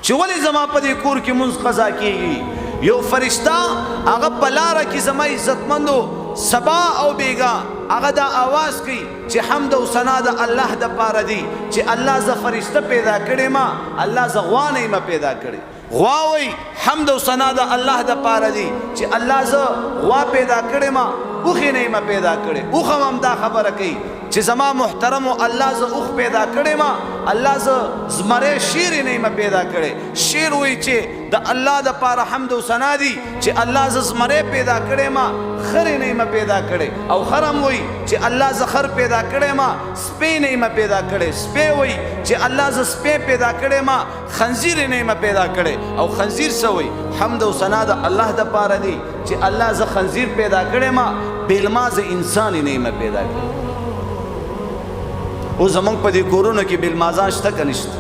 چې ولې زما په دې کور کې مونځ قضا کیږي. یو فرشتہ هغه په لاره کې زما عزتمندو سبا او بیگا هغه دا آواز کوي چې حمد او ثنا د الله د پاره دی چې الله ز فرشتہ پیدا کړې ما، الله ز غوا نه ما پیدا کړې. غوا وای حمد او ثنا د الله د پاره دی چې الله ز غوا پیدا کړې ما، اوخې نه ما پیدا کړې. اوخه هم دا خبره کوي چې زما محترم الله ز اوخ پیدا کړې ما، الله ز زمره شیر نه ما پیدا کړې. شیر وای چې د الله د پاره حمد او ثنا دی چې الله ز زمره پیدا کړې ما، خر نه ما پیدا کړې. او خرم وای چې الله ز خر پیدا کړې ما، سپې نه ما پیدا کړې. سپې وای چې الله ز سپې پیدا کړې ما، خنزیر نه ما پیدا کړې. او خنزیر سوی حمد او ثنا د الله د پاره دی چې الله ز خنزیر پیدا کړې ما، بیلما ز انسان نه ما پیدا کړې. او زمونږ په دې کورونو کې بیلمازان شته که نشته؟